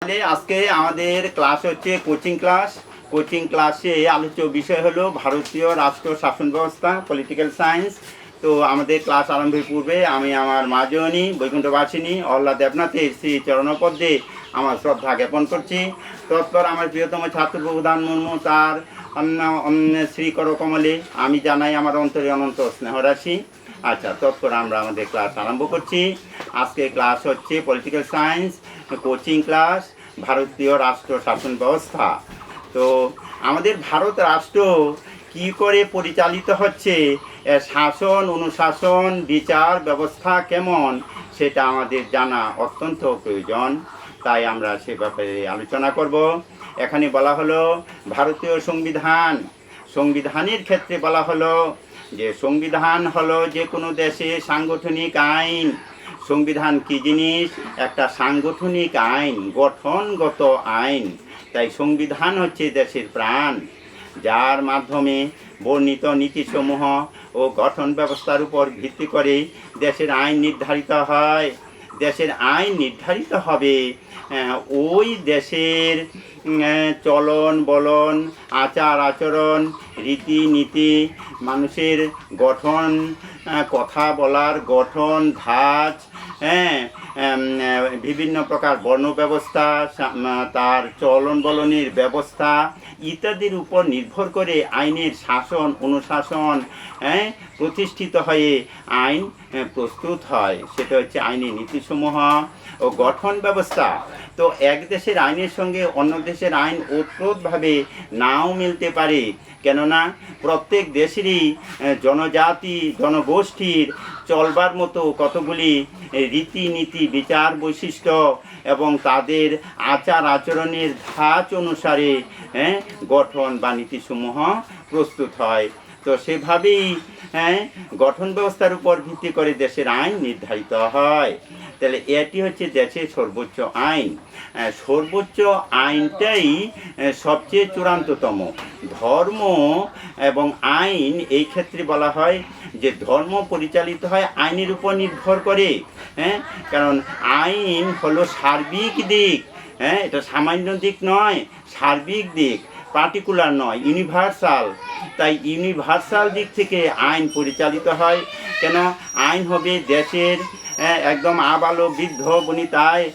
আজকে আমাদের ক্লাস হচ্ছে কোচিং ক্লাসে আলোচ্য বিষয় হলো ভারতীয় রাষ্ট্র শাসন ব্যবস্থা, পলিটিক্যাল সায়েন্স। তো আমাদের ক্লাস আরম্ভের পূর্বে আমি আমার মাজনী বৈকুণ্ঠবাসিনী অহ্লা দেবনাথের শ্রী চরণপদ্মে আমার শ্রদ্ধা জ্ঞাপন করছি। তৎপর আমার প্রিয়তম ছাত্র প্রধান মুর্মু তার শ্রীকর কমলে আমি জানাই আমার অন্তরে অনন্ত স্নেহরাশি। আচ্ছা, তৎপর আমরা আমাদের ক্লাস আরম্ভ করছি। আজকে ক্লাস হচ্ছে পলিটিক্যাল সায়েন্স কোচিং ক্লাস, ভারতীয় রাষ্ট্র শাসন ব্যবস্থা। তো আমাদের ভারত রাষ্ট্র কি করে পরিচালিত হচ্ছে, শাসন অনুশাসন বিচার ব্যবস্থা কেমন, সেটা আমাদের জানা অত্যন্ত প্রয়োজন। তাই আমরা সে ব্যাপারে আলোচনা করব। এখানে বলা হলো ভারতীয় সংবিধানের ক্ষেত্রে বলা হলো যে সংবিধান হলো যে কোনো দেশে সাংগঠনিক আইন। সংবিধান কি জিনিস? একটা সাংগঠনিক আইন, গঠনগত আইন। তাই সংবিধান হচ্ছে দেশের প্রাণ, যার মাধ্যমে বর্ণিত নীতিসমূহ ও গঠন ব্যবস্থার উপর ভিত্তি করে দেশের আইন নির্ধারিত হয়। দেশের আইন নির্ধারিত হবে ওই দেশের চলন বলন, আচার আচরণ, রীতিনীতি, মানুষের গঠন, কথা বলার গঠন, ধাঁচ, বিভিন্ন প্রকার বর্ণ ব্যবস্থা, তার চলন বলনের ব্যবস্থা ইত্যাদির উপর নির্ভর করে আইনের শাসন অনুশাসন প্রতিষ্ঠিত হয়ে আইন প্রস্তুত হয়। সেটা হচ্ছে আইনের নীতিসমূহ ও গঠন ব্যবস্থা। তো এক দেশের আইনের সঙ্গে অন্য দেশের আইন ওতপ্রোতভাবে নাও মিলতে পারে, কেননা প্রত্যেক দেশেরই জনজাতি জনগোষ্ঠীর চলবার মতো কতগুলি রীতিনীতি বিচার বৈশিষ্ট্য এবং তাদের আচার আচরণের ধাঁচ অনুসারে গঠন বা নীতিসমূহ প্রস্তুত হয়। তো সেভাবেই গঠন ব্যবস্থার উপর ভিত্তি করে দেশের আইন নির্ধারিত হয়। তাহলে এটি হচ্ছে দেশের সর্বোচ্চ আইন। সর্বোচ্চ আইনটাই সবচেয়ে চূড়ান্ততম। ধর্ম এবং আইন এই ক্ষেত্রে বলা হয় যে ধর্ম পরিচালিত হয় আইনের উপর নির্ভর করে। কারণ আইন হলো সার্বিক দিক, এটা সামান্য দিক নয়, সার্বিক দিক, পার্টিকুলার নয়, ইউনিভার্সাল। তাই ইউনিভার্সাল দিক থেকে আইন পরিচালিত হয়। কেন? আইন হবে দেশের একদম আবালো বৃদ্ধ বনিতায়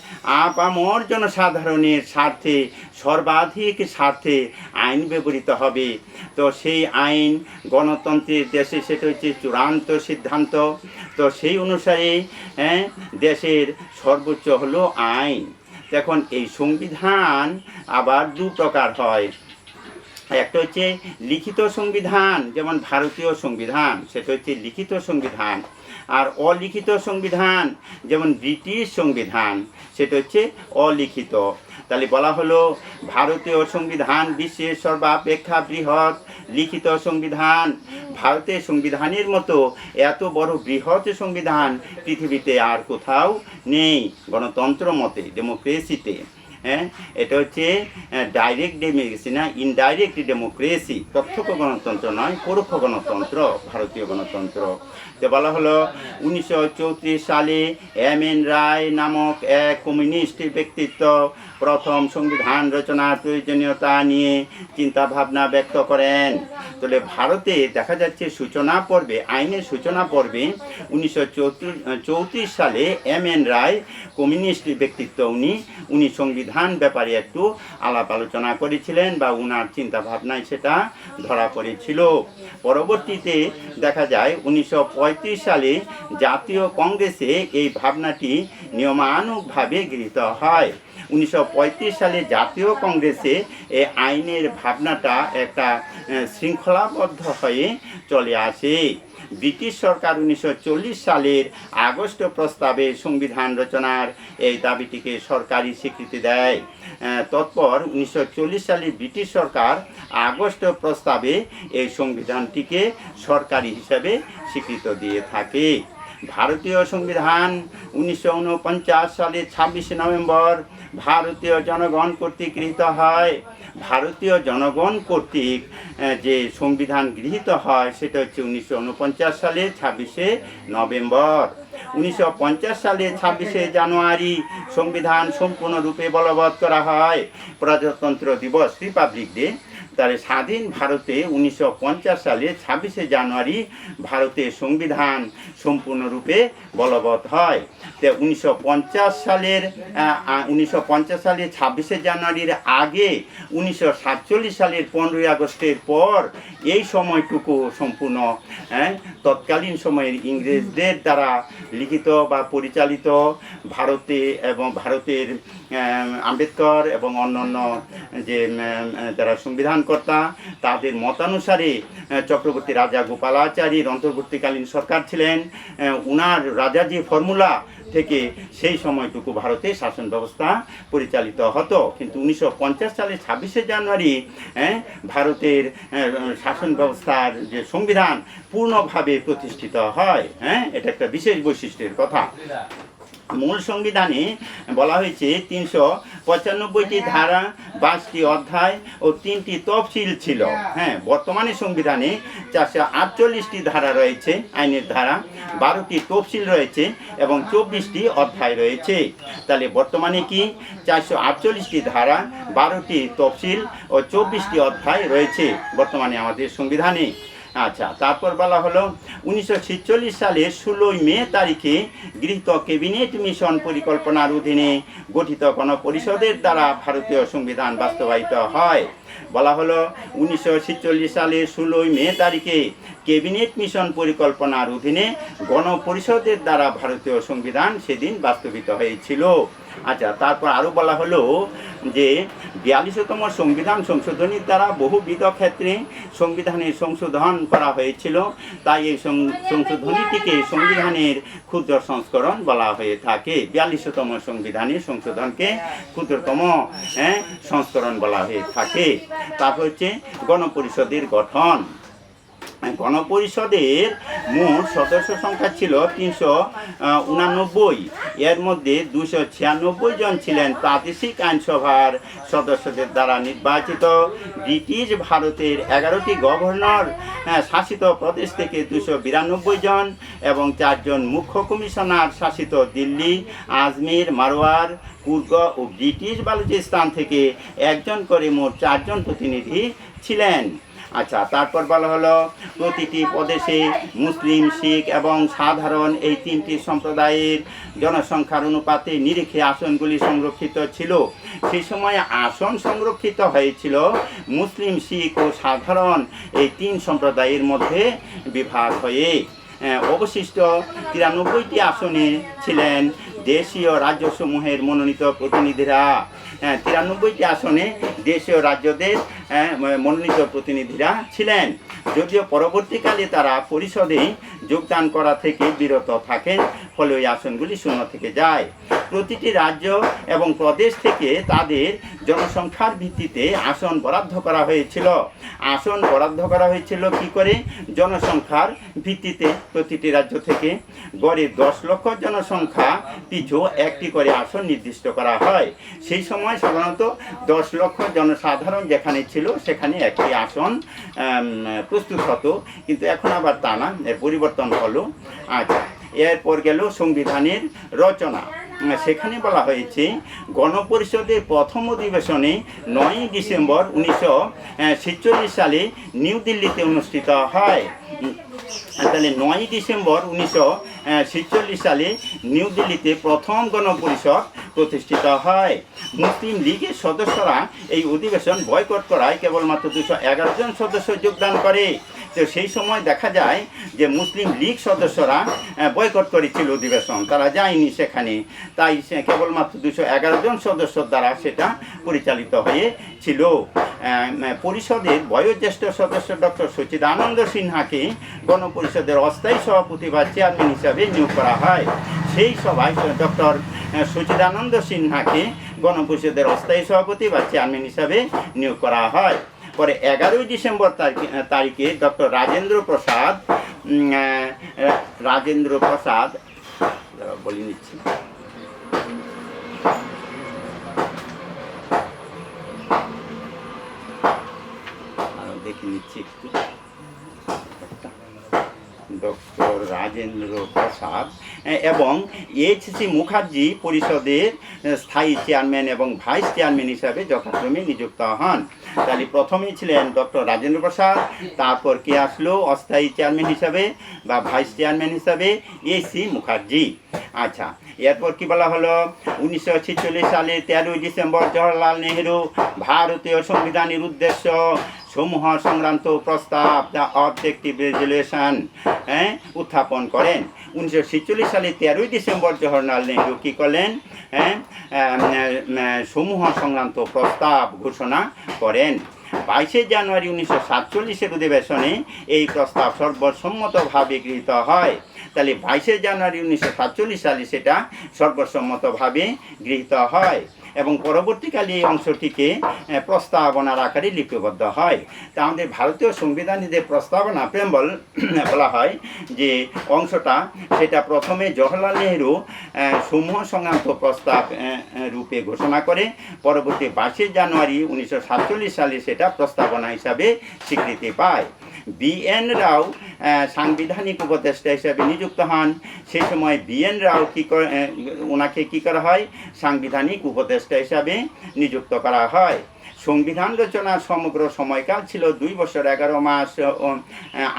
আপামর জনসাধারণের স্বার্থে, সর্বাধিক স্বার্থে আইন ব্যবহৃত হবে। তো সেই আইন গণতন্ত্রের দেশে সেটা হচ্ছে চূড়ান্ত সিদ্ধান্ত। তো সেই অনুসারে দেশের সর্বোচ্চ হলো আইন। দেখুন, এই সংবিধান আবার দু প্রকার হয়। একটা হচ্ছে লিখিত সংবিধান, যেমন ভারতীয় সংবিধান, সেটা হচ্ছে লিখিত সংবিধান। আর অলিখিত সংবিধান যেমন ব্রিটিশ সংবিধান, সেটা হচ্ছে অলিখিত। তাহলে বলা হলো ভারতীয় সংবিধান বিশ্বের সর্বাপেক্ষা বৃহৎ লিখিত সংবিধান। ভারতের সংবিধানের মতো এত বড় বৃহৎ সংবিধান পৃথিবীতে আর কোথাও নেই গণতন্ত্র মতে, ডেমোক্রেসিতে। এটা হচ্ছে ডাইরেক্ট ডেমোক্রেসি না, ইনডাইরেক্ট ডেমোক্রেসি। প্রত্যক্ষ গণতন্ত্র নয়, পরোক্ষ গণতন্ত্র ভারতীয় গণতন্ত্র। তো বলা হলো 1934 সালে এম.এন. রায় নামক এক কমিউনিস্ট ব্যক্তিত্ব প্রথম সংবিধান রচনার প্রয়োজনীয়তা নিয়ে চিন্তা ভাবনা ব্যক্ত করেন। তাহলে ভারতে দেখা যাচ্ছে সূচনা পর্বে, আইনের সূচনা পর্বে 1934 সালে এম.এন. রায় কমিউনিস্ট ব্যক্তিত্ব, উনি সংবিধান ব্যাপারে একটু আলাপ আলোচনা করেছিলেন বা উনার চিন্তা ভাবনায় সেটা ধরা পড়েছিল। পরবর্তীতে দেখা যায় 1935 সালে জাতীয় কংগ্রেসে এই ভাবনাটি নিয়মানুগভাবে গৃহীত হয়। 1935 সালে জাতীয় কংগ্রেসে এই আইনের ভাবনাটা একটা শৃঙ্খলাবদ্ধ হয়ে চলে আসে। ব্রিটিশ সরকার 1940 সালের আগস্ট প্রস্তাবে সংবিধান রচনার এই দাবিটিকে সরকারি স্বীকৃতি দেয়। তৎপর 1940 সালে ব্রিটিশ সরকার আগস্ট প্রস্তাবে এই সংবিধানটিকে সরকারি হিসাবে স্বীকৃত দিয়ে থাকে। ভারতীয় সংবিধান 1949 সালের 26 নভেম্বর ভারতীয় জনগণ কর্তৃক গৃহীত হয়। ভারতীয় জনগণ কর্তৃক যে সংবিধান গৃহীত হয় সেটা হচ্ছে 1949 সালের 26শে নভেম্বর। 1950 সালের 26শে জানুয়ারি সংবিধান সম্পূর্ণরূপে বলবৎ করা হয়, প্রজাতন্ত্র দিবস, রিপাবলিক ডে। তাহলে স্বাধীন ভারতে 1950 সালে 26শে জানুয়ারি ভারতের সংবিধান সম্পূর্ণরূপে বলবৎ হয়। তো 1950 সালের 26শে জানুয়ারির আগে 1947 সালের 15ই আগস্টের পর এই সময়টুকু সম্পূর্ণ তৎকালীন সময়ের ইংরেজদের দ্বারা লিখিত বা পরিচালিত ভারতে এবং ভারতের আম্বেদকর এবং অন্যান্য যে যারা সংবিধানকর্তা তাদের মতানুসারে চক্রবর্তী রাজা গোপালাচারীর অন্তর্বর্তীকালীন সরকার ছিলেন, উনার রাজাজি ফর্মুলা থেকে সেই সময়টুকু ভারতে শাসন ব্যবস্থা পরিচালিত হতো। কিন্তু 1950 সালের 26শে জানুয়ারি ভারতের শাসন ব্যবস্থার যে সংবিধান পূর্ণভাবে প্রতিষ্ঠিত হয়। এটা একটা বিশেষ বৈশিষ্ট্যের কথা। মূল সংবিধানে বলা হয়েছে 395টি ধারা, 5টি অধ্যায় ও 3টি তফসিল ছিল। বর্তমানে সংবিধানে 448টি ধারা রয়েছে, আইনের ধারা, 12টি তফসিল রয়েছে এবং 24টি অধ্যায় রয়েছে। তাহলে বর্তমানে কি 448টি ধারা, 12টি তফসিল ও 24টি অধ্যায় রয়েছে বর্তমানে আমাদের সংবিধানে। আচ্ছা, তারপর বলা হলো 1946 সালের 16 মে তারিখে গৃহীত ক্যাবিনেট মিশন পরিকল্পনার অধীনে গঠিত গণপরিষদের দ্বারা ভারতীয় সংবিধান বাস্তবায়িত হয়। বলা হলো 1946 সালের 16 মে তারিখে ক্যাবিনেট মিশন পরিকল্পনার অধীনে গণপরিষদের দ্বারা ভারতীয় সংবিধান সেদিন বাস্তবিত হয়েছিল। আচ্ছা, তারপর আরও বলা হলো যে 42তম সংবিধান সংশোধনীর দ্বারা বহুবিধ ক্ষেত্রে সংবিধানের সংশোধন করা হয়েছিল, তাই এই সংশোধনীটিকে সংবিধানের ক্ষুদ্র সংস্করণ বলা হয়ে থাকে। 42তম সংবিধানের সংশোধনকে ক্ষুদ্রতম সংস্করণ বলা হয়ে থাকে। তারপর হচ্ছে গণপরিষদের গঠন। গণপরিষদের মোট সদস্য সংখ্যা ছিল 389। এর মধ্যে 296 জন ছিলেন প্রাদেশিক আইনসভার সদস্যদের দ্বারা নির্বাচিত। ব্রিটিশ ভারতের 11টি গভর্নর শাসিত প্রদেশ থেকে 292 জন এবং 4 জন মুখ্য কমিশনার শাসিত দিল্লি, আজমির, মারওয়ার, কুর্গ ও ব্রিটিশ বালুচিস্তান থেকে 1 জন করে মোট 4 জন প্রতিনিধি ছিলেন। আচ্ছা, তারপর বলা হলো প্রতিটি প্রদেশে মুসলিম, শিখ এবং সাধারণ এই 3টি সম্প্রদায়ের জনসংখ্যার অনুপাতে নিরিখে আসনগুলি সংরক্ষিত ছিল। সেই সময় আসন সংরক্ষিত হয়েছিল মুসলিম, শিখ ও সাধারণ এই 3 সম্প্রদায়ের মধ্যে বিভাগ হয়ে। অবশিষ্ট 93টি আসনে ছিলেন দেশীয় রাজ্যসমূহের মনোনীত প্রতিনিধিরা। 93টি আসনে দেশীয় রাজ্যদের মনোনীত প্রতিনিধিরা ছিলেন, যদিও পরবর্তীকালে তারা পরিষদে যোগদান করা থেকে বিরত থাকেন, ফলে ওই আসনগুলি শূন্য থেকে যায়। প্রতিটি রাজ্য এবং প্রদেশ থেকে তাদের জনসংখ্যার ভিত্তিতে আসন বরাদ্দ করা হয়েছিল। আসন বরাদ্দ করা হয়েছিল কি করে? জনসংখ্যার ভিত্তিতে। প্রতিটি রাজ্য থেকে গড়ে 10 লক্ষ জনসংখ্যা পিছু একটি করে আসন নির্দিষ্ট করা হয়। সেই সময় সাধারণত 10 লক্ষ জনসাধারণ যেখানে ছিল সেখানে একটি আসন প্রস্তুত হতো, কিন্তু এখন আবার তা না, এর পরিবর্তন হলো। আচ্ছা, এরপর গেল সংবিধানের রচনা। সেখানে বলা হয়েছে গণপরিষদের প্রথম অধিবেশনে 9 ডিসেম্বর 1946 সালে নিউ দিল্লিতে অনুষ্ঠিত হয়। তাহলে 9 ডিসেম্বর 1946 সালে নিউ দিল্লিতে প্রথম গণপরিষদ প্রতিষ্ঠিত হয়। মুসলিম লীগের সদস্যরা এই অধিবেশন বয়কট করায় কেবলমাত্র 211 জন সদস্য যোগদান করে। তো সেই সময় দেখা যায় যে মুসলিম লীগ সদস্যরা বয়কট করেছিল অধিবেশন, তারা যায়নি সেখানে, তাই কেবলমাত্র 211 জন সদস্যর দ্বারা সেটা পরিচালিত হয়েছিল। পরিষদের বয়োজ্যেষ্ঠ সদস্য ডক্টর সচিদানন্দ সিনহাকে গণপরিষদের অস্থায়ী সভাপতি বা চেয়ারম্যান হিসাবে নিয়োগ করা হয়। সেই সভায় ডক্টর সচিদানন্দ সিনহাকে গণপরিষদের অস্থায়ী সভাপতি বা চেয়ারম্যান হিসাবে নিয়োগ করা হয়। পরে 11 ডিসেম্বর তারিখে ডক্টর রাজেন্দ্র প্রসাদ বলে নিচ্ছি, দেখে নিচ্ছি একটু। ডক্টর রাজেন্দ্র প্রসাদ এবং এইচ.সি. মুখার্জি পরিষদের স্থায়ী চেয়ারম্যান এবং ভাইস চেয়ারম্যান হিসাবে যথাক্রমে নিযুক্ত হন। তাহলে প্রথমেই ছিলেন ডক্টর রাজেন্দ্র প্রসাদ, তারপর কে আসলো অস্থায়ী চেয়ারম্যান হিসাবে বা ভাইস চেয়ারম্যান হিসাবে এইচ.সি. মুখার্জি। আচ্ছা, এরপর কি বলা হলো, 1946 সালে 13 ডিসেম্বর জওহরলাল নেহেরু ভারতীয় সংবিধানের উদ্দেশ্য সমূহ সংক্রান্ত প্রস্তাব দ্য অবজেক্টিভ রেজুলেশন উত্থাপন করেন। 1946 সালে 13 ডিসেম্বর জওহরলাল নেহেরু কী করলেন, সমূহ সংক্রান্ত প্রস্তাব ঘোষণা করেন। 22 জানুয়ারি 1947 অধিবেশনে এই প্রস্তাব সর্বসম্মতভাবে গৃহীত হয়। তাহলে 22 জানুয়ারি 1947 সালে সেটা সর্বসম্মতভাবে গৃহীত হয় এবং পরবর্তীকালে এই অংশটিকে প্রস্তাবনার আকারে লিপিবদ্ধ হয়। তা আমাদের ভারতীয় সংবিধানে যে প্রস্তাবনা প্রেমবল বলা হয় যে অংশটা, সেটা প্রথমে জওহরলাল নেহেরু সমূহ সংক্রান্ত প্রস্তাব রূপে ঘোষণা করে, পরবর্তী 22 জানুয়ারি 1947 সালে সেটা প্রস্তাবনা হিসাবে স্বীকৃতি পায়। বি.এন. রাও সাংবিধানিক উপদেষ্টা হিসাবে নিযুক্ত হন। সেই সময় বি.এন. রাও ওনাকে কী করা হয়, সাংবিধানিক উপদেষ্টা হিসাবে নিযুক্ত করা হয়। সংবিধান রচনার সমগ্র সময়কাল ছিল 2 বছর 11 মাস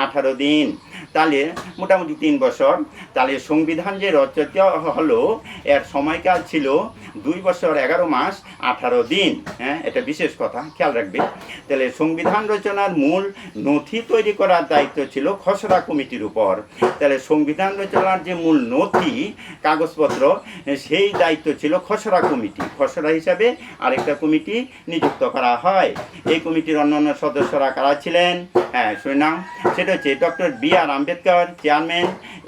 18 দিন, তাহলে মোটামুটি 3 বছর। তাহলে সংবিধান যে রচিত হলো এর সময়কাল ছিল 2 বছর 11 মাস 18 দিন। এটা বিশেষ কথা, খেয়াল রাখবে। তাহলে সংবিধান রচনার মূল নথি তৈরি করার দায়িত্ব ছিল খসড়া কমিটির উপর। তাহলে সংবিধান রচনার যে মূল নথি কাগজপত্র, সেই দায়িত্ব ছিল খসড়া কমিটি। খসড়া হিসাবে আরেকটা কমিটি নিযুক্ত করা হয়। এই কমিটির অন্যান্য সদস্যরা কারা ছিলেন, শুনলাম, সেটা হচ্ছে doctor B.R.. Ambedkar chairman,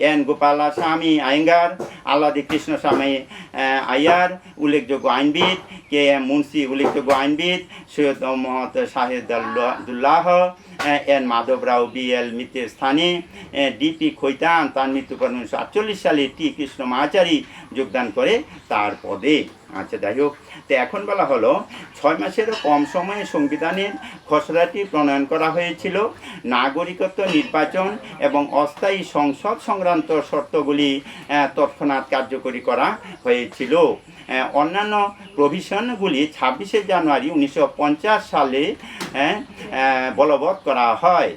N. Gopalaswami Iyengar, আল্লাদি কৃষ্ণস্বামী আয়ার উল্লেখযোগ্য আইনবিদ, কে এম মুন্সি উল্লেখযোগ্য আইনবিদ, সৈয়দ মোহাম্মদ শাহেদুল্লাহ, এন. মাধবরাও, বি.এল. মিত্রের স্থানে ডি.পি. খৈতান, তার মৃত্যু 1948 সালে টি. কৃষ্ণ মাচারী যোগদান করে তার পদে। আচ্ছা, যাই হোক, তো এখন বলা হলো 6 মাসেরও কম সময়ে সংবিধানের খসড়াটি প্রণয়ন করা হয়েছিল। নাগরিকত্ব, নির্বাচন এবং অস্থায়ী সংসদ সংক্রান্ত শর্তগুলি তৎক্ষণাৎ কার্যকরী করা হয়েছিল। অন্যান্য প্রভিশনগুলি 26 জানুয়ারি 1950 সালে বলবৎ করা হয়।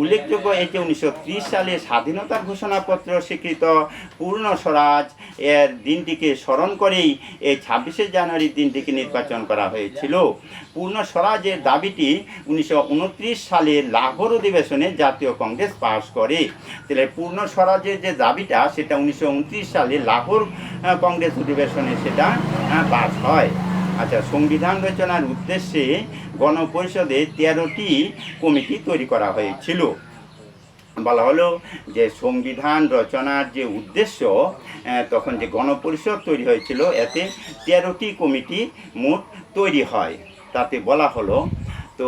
উল্লেখযোগ্য এই যে 1930 সালে স্বাধীনতার ঘোষণাপত্র স্বীকৃত পূর্ণ স্বরাজ এর দিনটিকে স্মরণ করেই এই 26 জানুয়ারির দিনটিকে নির্বাচন করা হয়েছিল। পূর্ণ স্বরাজের দাবিটি 1929 সালে লাহোর অধিবেশনে জাতীয় কংগ্রেস পাশ করে। তাহলে পূর্ণ স্বরাজের যে দাবিটা, সেটা 1929 সালে লাহোর কংগ্রেস অধিবেশনে সেটা পাশ হয়। আচ্ছা, সংবিধান রচনার উদ্দেশ্যে গণপরিষদে 13টি কমিটি তৈরি করা হয়েছিল। বলা হলো যে সংবিধান রচনার যে উদ্দেশ্য, তখন যে গণপরিষদ তৈরি হয়েছিল, এতে 13টি কমিটি মোট তৈরি হয়। তাতে বলা হলো, তো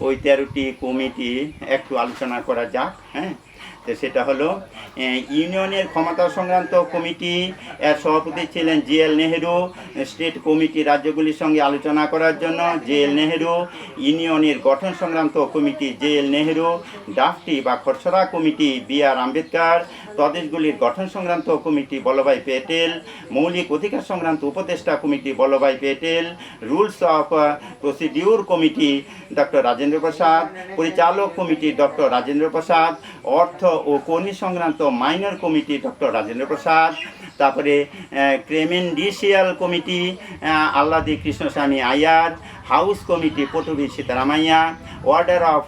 ওই 13টি কমিটি একটু আলোচনা করা যাক। তো সেটা হলো ইউনিয়নের ক্ষমতা সংক্রান্ত কমিটি, এর সভাপতি ছিলেন জি.এল. নেহেরু। স্টেট কমিটি রাজ্যগুলির সঙ্গে আলোচনা করার জন্য জি.এল. নেহেরু। ইউনিয়নের গঠন সংক্রান্ত কমিটি জি.এল. নেহেরু। ড্রাফটি বা খসড়া কমিটি বি.আর. আম্বেদকর। প্রদেশগুলির গঠন সংক্রান্ত কমিটি বল্লভভাই পেটেল। মৌলিক অধিকার সংক্রান্ত উপদেষ্টা committee Vallabhbhai Patel. Rules of procedure committee doctor Rajendra Prasad. পরিচালক কমিটি ডক্টর রাজেন্দ্র প্রসাদ। অর্থ ও কর্মী সংক্রান্ত minor committee doctor Rajendra Prasad. তারপরে ক্রেমেন্ডিশিয়াল committee Alladi Krishnaswami Ayyar. House committee Pattabhi Sitaramayya. Order of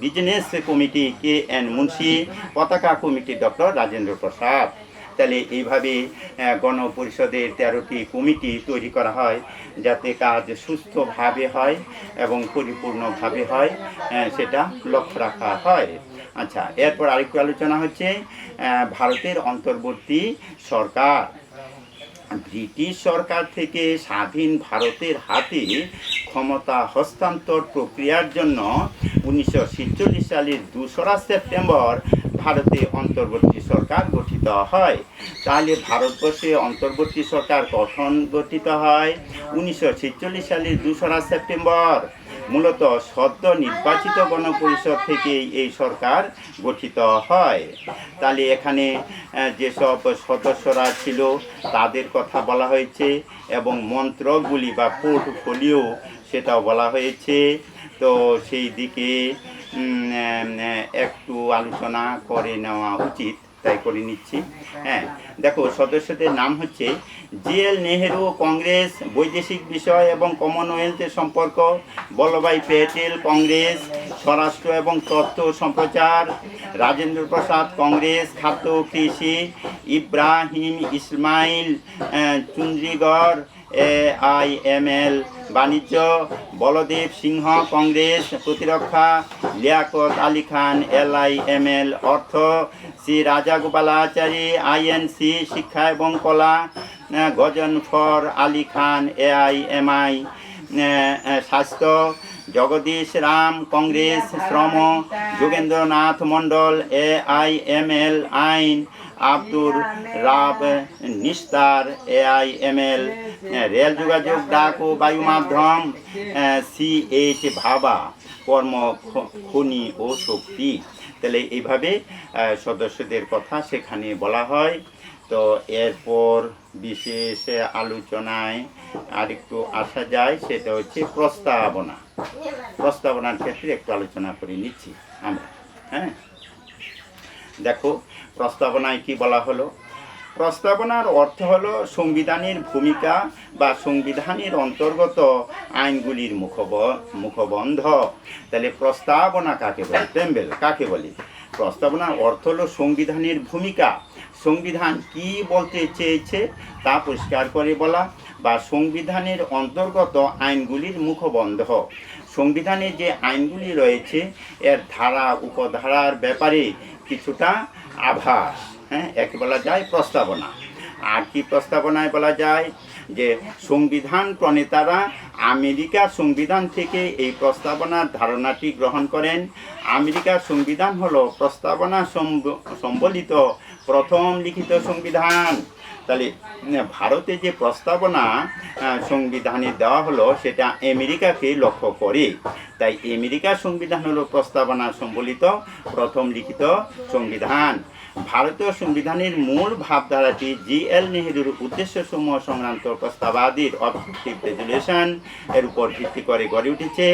business committee K N Munshi. পতাকা কমিটি ডক্টর রাজেন্দ্র প্রসাদ। তাহলে এইভাবে গণপরিষদের 13টি কমিটি তৈরি করা হয়, যাতে কাজ সুস্থভাবে হয় এবং পরিপূর্ণভাবে হয়, সেটা লক্ষ্য রাখা হয়। আচ্ছা, এরপর আরেকটু আলোচনা হচ্ছে ভারতের অন্তর্বর্তী সরকার। ব্রিটিশ সরকার থেকে স্বাধীন ভারতের হাতে ক্ষমতা হস্তান্তর প্রক্রিয়ার জন্য 1947 সালের 2রা সেপ্টেম্বর ভারতে অন্তর্বর্তী সরকার গঠিত হয়। তাহলে ভারতবর্ষে অন্তর্বর্তী সরকার কখন গঠিত হয়? 1947 সালের 2রা সেপ্টেম্বর। মূলত সদ্য নির্বাচিত গণপরিষদ থেকেই এই সরকার গঠিত হয়। তাহলে এখানে যেসব সদস্যরা ছিল তাদের কথা বলা হয়েছে এবং মন্ত্রকগুলি বা পোর্টফোলিও সেটাও বলা হয়েছে। তো সেই দিকে একটু আলোচনা করে নেওয়া উচিত, তাই করে নিচ্ছি। হ্যাঁ, দেখো সদস্যদের নাম হচ্ছে জিএল নেহেরু কংগ্রেস বৈদেশিক বিষয় এবং কমনওয়েলথের সম্পর্ক, বল্লভভাই প্যাটেল কংগ্রেস স্বরাষ্ট্র এবং তথ্য সম্প্রচার, রাজেন্দ্র প্রসাদ কংগ্রেস খাদ্য কৃষি, ইব্রাহিম ইসমাইল চুন্দ্রিগড় AIML বাণিজ্য, বলদেব সিংহ কংগ্রেস প্রতিরক্ষা, লিয়াকত আলী খান LIML অর্থ, শ্রী রাজাগোপালাচারী INC শিক্ষা এবং কলা, গজনফর আলী খান AIMI স্বাস্থ্য, জগদীশ রাম কংগ্রেস শ্রম, যোগেন্দ্রনাথ মণ্ডল AIML আইন, আব্দুর রাব নিস্তার AIML রেল যোগাযোগ ডাক ও বায়ু মাধ্যম, CH ভাবা কর্ম খনি ও শক্তি। তাহলে এইভাবে সদস্যদের কথা সেখানে বলা হয়। তো এরপর বিশেষ আলোচনায় আরেকটু আসা যায়, সেটা হচ্ছে প্রস্তাবনা। প্রস্তাবনার ক্ষেত্রে একটু আলোচনা করে নিচ্ছি আমরা। হ্যাঁ, দেখো প্রস্তাবনায় কি বলা হলো। প্রস্তাবনার অর্থ হলো সংবিধানের ভূমিকা বা সংবিধানের অন্তর্গত আইনগুলির মুখবন্ধ। তাহলে প্রস্তাবনা কাকে বলে, প্রেমবেল কাকে বলে? প্রস্তাবনার অর্থ হলো সংবিধানের ভূমিকা, সংবিধান কি বলতে চেয়েছে তা পরিষ্কার করে বলা, বা সংবিধানের অন্তর্গত আইনগুলির মুখবন্ধ। সংবিধানে যে আইনগুলি রয়েছে এর ধারা উপধারার ব্যাপারে কিছুটা আভাস, হ্যাঁ, একে বলা যায় প্রস্তাবনা। আর কি প্রস্তাবনায় বলা যায় যে সংবিধান প্রণেতারা আমেরিকার সংবিধান থেকে এই প্রস্তাবনার ধারণাটি গ্রহণ করেন। আমেরিকার সংবিধান হলো প্রস্তাবনা সম্বলিত প্রথম লিখিত সংবিধান। তাহলে ভারতে যে প্রস্তাবনা সংবিধানে দেওয়া হলো সেটা আমেরিকাকে লক্ষ্য করে, তাই আমেরিকার সংবিধান হলো প্রস্তাবনা সম্বলিত প্রথম লিখিত সংবিধান। ভারতীয় সংবিধানের মূল ভাবধারাটি জিএল নেহেরুর উদ্দেশ্যসমূহ সংক্রান্ত প্রস্তাবাদির অবজেক্টিভ রেজুলেশন এর উপর ভিত্তি করে গড়ে উঠেছে।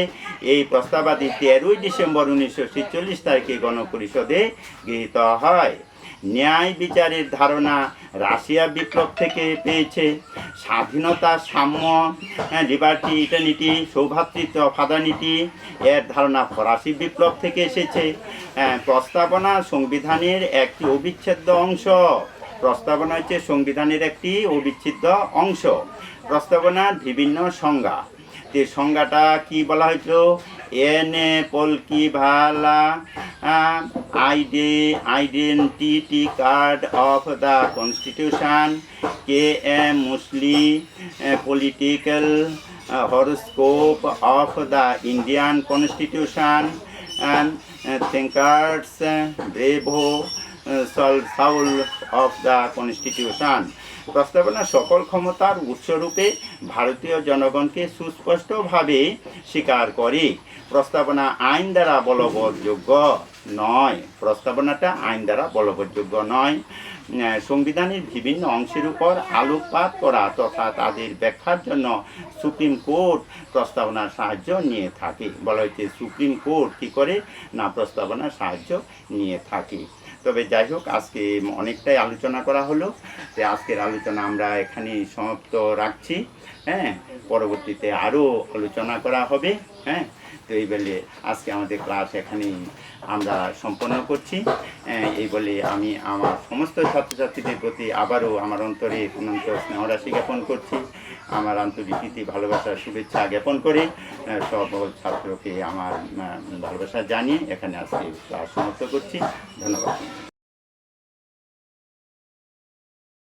এই প্রস্তাবাদি 13 ডিসেম্বর 1946 তারিখে গণপরিষদে গৃহীত হয়। ন্যায় বিচারের ধারণা রাশিয়া বিপ্লব থেকে পেয়েছে। স্বাধীনতা, সাম্য, লিবার্টি, ইটার্নিটি, সৌভ্রাতৃত্ব, ফাদার্নিটি এর ধারণা ফরাসি বিপ্লব থেকে এসেছে। প্রস্তাবনা সংবিধানের একটি অবিচ্ছেদ্য অংশ। প্রস্তাবনা হচ্ছে সংবিধানের একটি অবিচ্ছেদ্য অংশ। প্রস্তাবনার বিভিন্ন সংজ্ঞা, যে সংজ্ঞাটা কি বলা হয়েছিল, এনে Palkhivala identity card of the constitution, K M Munshi political horoscope of the Indian constitution, thinkers ব্রেভো সাউল অফ দ্য কনস্টিটিউশন। প্রস্তাবনা সকল ক্ষমতার উৎসরূপে ভারতীয় জনগণকে সুস্পষ্টভাবে স্বীকার করে। প্রস্তাবনা আইন দ্বারা বলবৎযোগ্য নয়। প্রস্তাবনাটা আইন দ্বারা বলবৎযোগ্য নয়। সংবিধানের বিভিন্ন অংশের উপর আলোকপাত করা তথা তাদের ব্যাখ্যার জন্য সুপ্রিম কোর্ট প্রস্তাবনার সাহায্য নিয়ে থাকে। বলা হয়েছে সুপ্রিম কোর্ট কী করে না, প্রস্তাবনার সাহায্য নিয়ে থাকে। তবে যাই হোক, আজকে অনেকটাই আলোচনা করা হলো, যে আজকের আলোচনা আমরা এখানেই সমাপ্ত রাখছি। হ্যাঁ, পরবর্তীতে আরও আলোচনা করা হবে। হ্যাঁ, তো এই বলে আজকে আমাদের ক্লাস এখানেই আমরা সম্পন্ন করছি। এই বলে আমি আমার সমস্ত ছাত্রছাত্রীদের প্রতি আবারও আমার অন্তরে অনন্ত স্নেহরাশি জ্ঞাপন করছি। আমার আন্তরিক প্রীতি, ভালোবাসা, শুভেচ্ছা জ্ঞাপন করে সকল ছাত্রকে আমার ভালোবাসা জানিয়ে এখানে আজকে ক্লাস সমাপ্ত করছি। ধন্যবাদ।